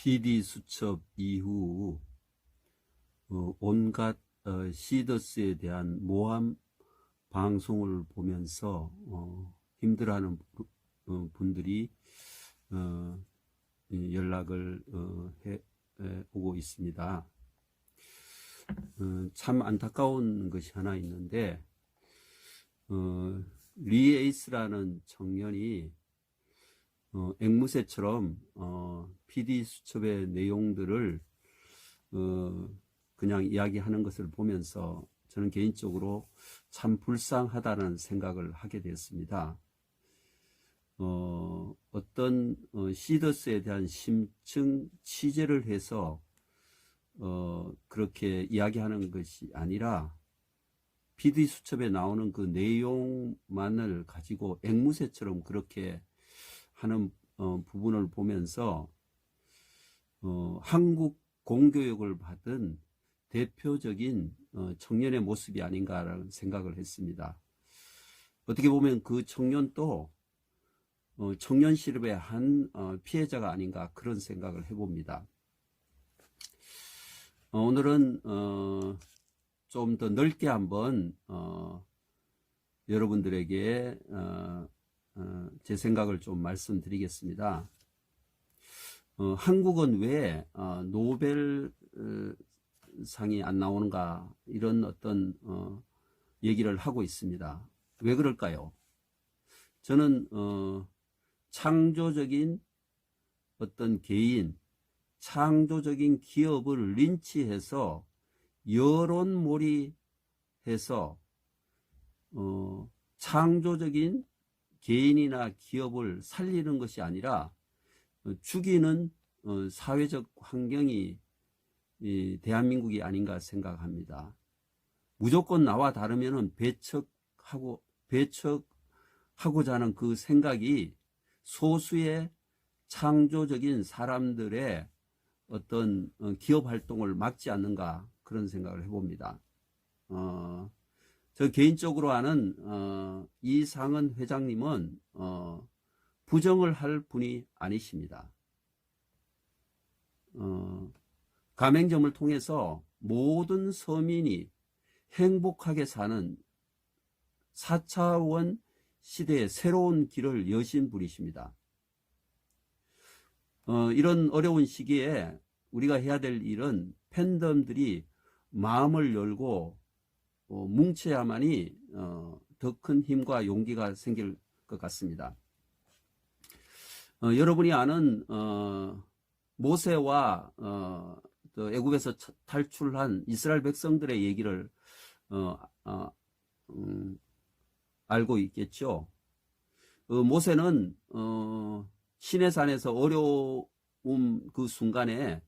PD 수첩 이후 온갖 시더스에 대한 모함 방송을 보면서 힘들어하는 분들이 연락을 해 오고 있습니다. 참 안타까운 것이 하나 있는데, 리 에이스라는 청년이 앵무새처럼 PD 수첩의 내용들을 그냥 이야기하는 것을 보면서 저는 개인적으로 참 불쌍하다는 생각을 하게 되었습니다. 어떤 시더스에 대한 심층 취재를 해서 그렇게 이야기하는 것이 아니라 PD 수첩에 나오는 그 내용만을 가지고 앵무새처럼 그렇게 하는 부분을 보면서 한국 공교육을 받은 대표적인 청년의 모습이 아닌가라는 생각을 했습니다. 어떻게 보면 그 청년도 청년 실업의 한 피해자가 아닌가 그런 생각을 해봅니다. 오늘은 좀 더 넓게 한번 여러분들에게 제 생각을 좀 말씀드리겠습니다. 한국은 왜 노벨상이 안 나오는가 이런 어떤 얘기를 하고 있습니다. 왜 그럴까요? 저는 창조적인 어떤 개인, 창조적인 기업을 린치해서 여론몰이해서 창조적인 개인이나 기업을 살리는 것이 아니라 죽이는 사회적 환경이 대한민국이 아닌가 생각합니다. 무조건 나와 다르면 배척하고자 하는 그 생각이 소수의 창조적인 사람들의 어떤 기업 활동을 막지 않는가 그런 생각을 해봅니다. 저 개인적으로 아는 이상은 회장님은 부정을 할 분이 아니십니다. 가맹점을 통해서 모든 서민이 행복하게 사는 4차원 시대의 새로운 길을 여신 분이십니다. 이런 어려운 시기에 우리가 해야 될 일은 팬덤들이 마음을 열고 뭉쳐야만이 더 큰 힘과 용기가 생길 것 같습니다. 여러분이 아는 모세와 또 애굽에서 탈출한 이스라엘 백성들의 얘기를 알고 있겠죠. 모세는 시내산에서 어려움 그 순간에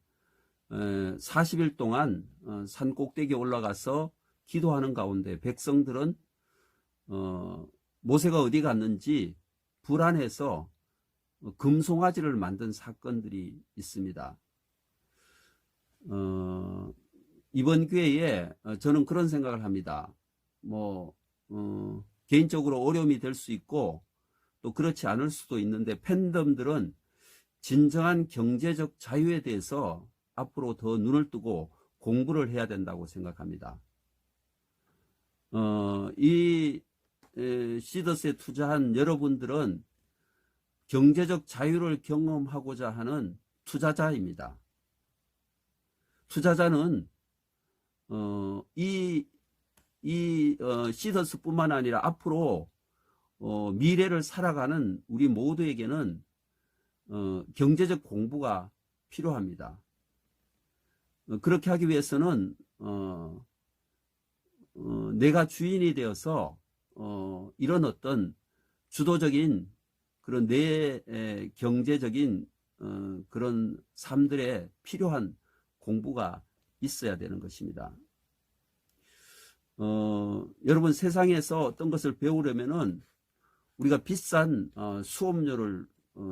40일 동안 산 꼭대기에 올라가서 기도하는 가운데 백성들은 모세가 어디 갔는지 불안해서 금송아지를 만든 사건들이 있습니다. 이번 기회에 저는 그런 생각을 합니다. 개인적으로 어려움이 될 수 있고 또 그렇지 않을 수도 있는데 팬덤들은 진정한 경제적 자유에 대해서 앞으로 더 눈을 뜨고 공부를 해야 된다고 생각합니다. 이 시더스에 투자한 여러분들은 경제적 자유를 경험하고자 하는 투자자입니다. 투자자는 이 시더스뿐만 아니라 앞으로 미래를 살아가는 우리 모두에게는 경제적 공부가 필요합니다. 그렇게 하기 위해서는 내가 주인이 되어서 이런 어떤 주도적인 그런 내 경제적인 그런 삶들에 필요한 공부가 있어야 되는 것입니다. 여러분 세상에서 어떤 것을 배우려면은 우리가 비싼 수업료를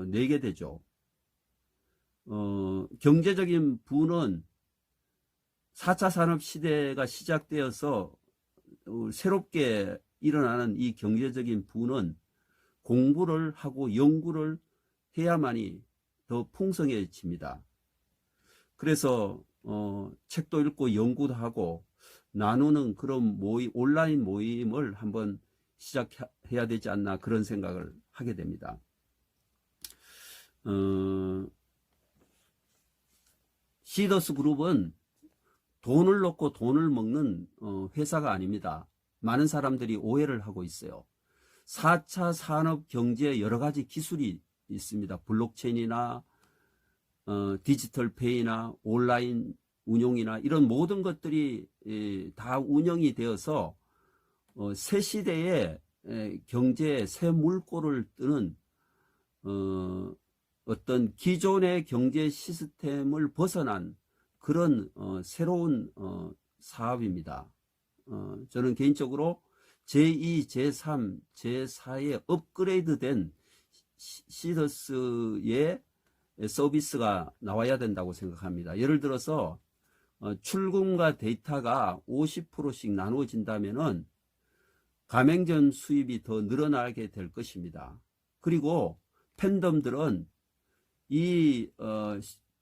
내게 되죠. 경제적인 부는 4차 산업 시대가 시작되어서 새롭게 일어나는 이 경제적인 부는 공부를 하고 연구를 해야만이 더 풍성해집니다. 그래서 책도 읽고 연구도 하고 나누는 그런 온라인 모임을 한번 시작해야 되지 않나 그런 생각을 하게 됩니다. 시더스 그룹은 돈을 넣고 돈을 먹는 회사가 아닙니다. 많은 사람들이 오해를 하고 있어요. 4차 산업 경제에 여러 가지 기술이 있습니다. 블록체인이나 디지털 페이나 온라인 운용이나 이런 모든 것들이 다 운영이 되어서 새 시대의 경제의 새 물꼬를 뜨는 어떤 기존의 경제 시스템을 벗어난 그런 새로운 사업입니다. 저는 개인적으로 제2, 제3, 제4의 업그레이드된 시더스의 서비스가 나와야 된다고 생각합니다. 예를 들어서 출금과 데이터가 50%씩 나누어진다면은 가맹점 수입이 더 늘어나게 될 것입니다. 그리고 팬덤들은 이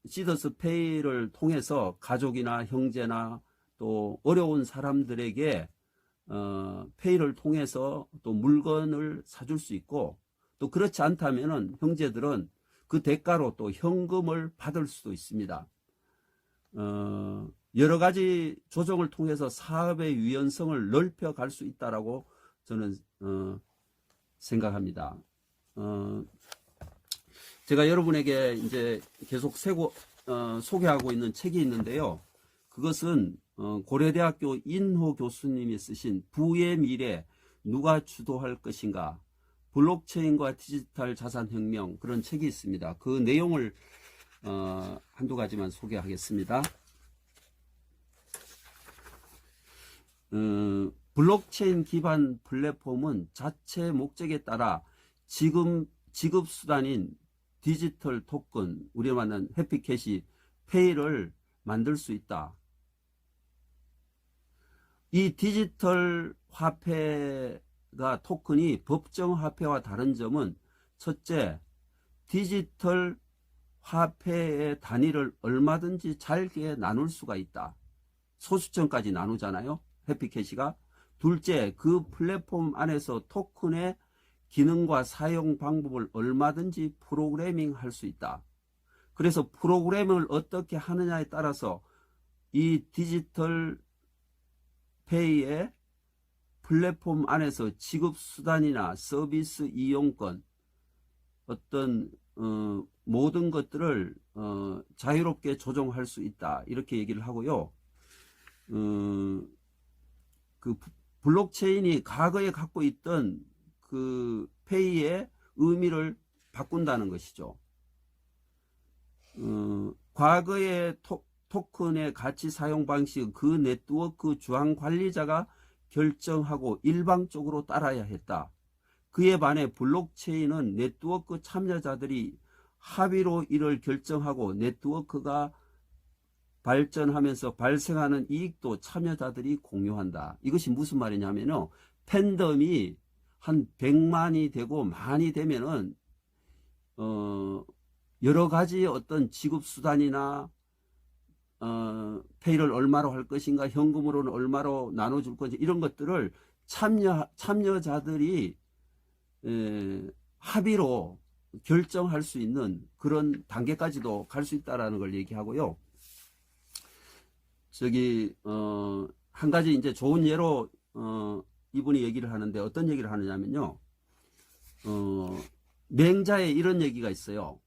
시더스 페이를 통해서 가족이나 형제나 또 어려운 사람들에게 페이를 통해서 또 물건을 사줄 수 있고, 또 그렇지 않다면은 형제들은 그 대가로 또 현금을 받을 수도 있습니다. 여러 가지 조정을 통해서 사업의 유연성을 넓혀갈 수 있다라고 저는 생각합니다. 제가 여러분에게 이제 계속 소개하고 있는 책이 있는데요. 그것은 고려대학교 인호 교수님이 쓰신 부의 미래 누가 주도할 것인가, 블록체인과 디지털 자산혁명, 그런 책이 있습니다. 그 내용을 한두 가지만 소개하겠습니다. 블록체인 기반 플랫폼은 자체 목적에 따라 지급수단인 디지털 토큰, 우리가 말하는 해피캐시, 페이를 만들 수 있다. 이 디지털 화폐가 토큰이 법정 화폐와 다른 점은, 첫째, 디지털 화폐의 단위를 얼마든지 잘게 나눌 수가 있다. 소수점까지 나누잖아요, 해피캐시가. 둘째, 그 플랫폼 안에서 토큰의 기능과 사용 방법을 얼마든지 프로그래밍 할 수 있다. 그래서 프로그래밍을 어떻게 하느냐에 따라서 이 디지털 페이의 플랫폼 안에서 지급수단이나 서비스 이용권, 어떤 모든 것들을 자유롭게 조정할 수 있다, 이렇게 얘기를 하고요. 그 블록체인이 과거에 갖고 있던 그 페이의 의미를 바꾼다는 것이죠. 과거의 토큰의 가치 사용 방식, 그 네트워크 주황 관리자가 결정하고 일방적으로 따라야 했다. 그에 반해 블록체인은 네트워크 참여자들이 합의로 이를 결정하고 네트워크가 발전하면서 발생하는 이익도 참여자들이 공유한다. 이것이 무슨 말이냐면요, 팬덤이 한 100만이 되고 만이 되면은 여러 가지 어떤 지급 수단이나 페이를 얼마로 할 것인가, 현금으로는 얼마로 나눠줄 것인가, 이런 것들을 참여자들이 합의로 결정할 수 있는 그런 단계까지도 갈 수 있다라는 걸 얘기하고요. 한 가지 이제 좋은 예로 이분이 얘기를 하는데, 어떤 얘기를 하느냐면요, 맹자에 이런 얘기가 있어요.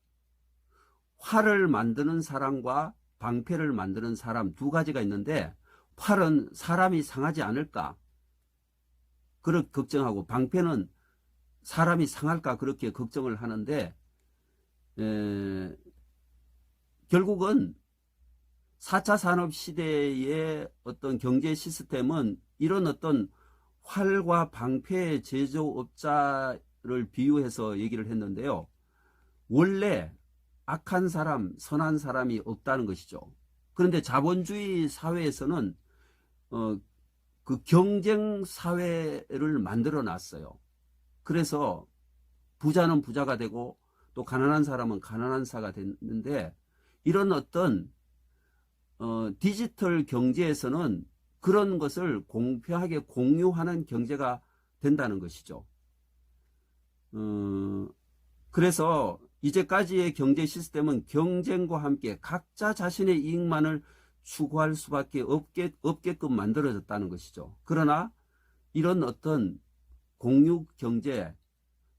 활을 만드는 사람과 방패를 만드는 사람, 두 가지가 있는데, 활은 사람이 상하지 않을까 그렇게 걱정하고, 방패는 사람이 상할까 그렇게 걱정을 하는데, 결국은 4차 산업 시대의 어떤 경제 시스템은 이런 어떤 활과 방패 제조업자를 비유해서 얘기를 했는데요. 원래 악한 사람, 선한 사람이 없다는 것이죠. 그런데 자본주의 사회에서는 그 경쟁 사회를 만들어 놨어요. 그래서 부자는 부자가 되고 또 가난한 사람은 가난한 사가 됐는데, 이런 어떤 디지털 경제에서는 그런 것을 공평하게 공유하는 경제가 된다는 것이죠. 그래서 이제까지의 경제 시스템은 경쟁과 함께 각자 자신의 이익만을 추구할 수밖에 없게끔 만들어졌다는 것이죠. 그러나 이런 어떤 공유 경제,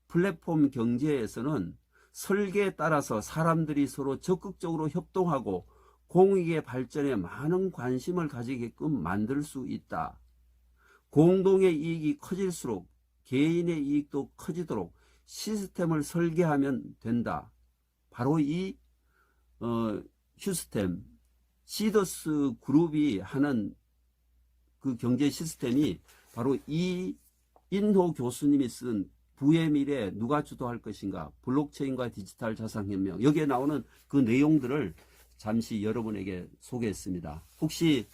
플랫폼 경제에서는 설계에 따라서 사람들이 서로 적극적으로 협동하고 공익의 발전에 많은 관심을 가지게끔 만들 수 있다. 공동의 이익이 커질수록 개인의 이익도 커지도록 시스템을 설계하면 된다. 바로 이 휴스템, 시더스 그룹이 하는 그 경제 시스템이 바로 이 인호 교수님이 쓴 부의 미래 누가 주도할 것인가, 블록체인과 디지털 자산혁명, 여기에 나오는 그 내용들을 잠시 여러분에게 소개했습니다. 혹시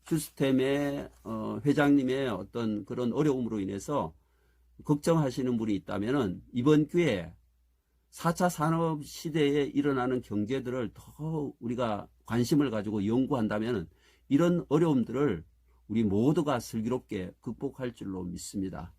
휴스템의 회장님의 어떤 그런 어려움으로 인해서 걱정하시는 분이 있다면 이번 기회에 4차 산업 시대에 일어나는 경제들을 더 우리가 관심을 가지고 연구한다면 이런 어려움들을 우리 모두가 슬기롭게 극복할 줄로 믿습니다.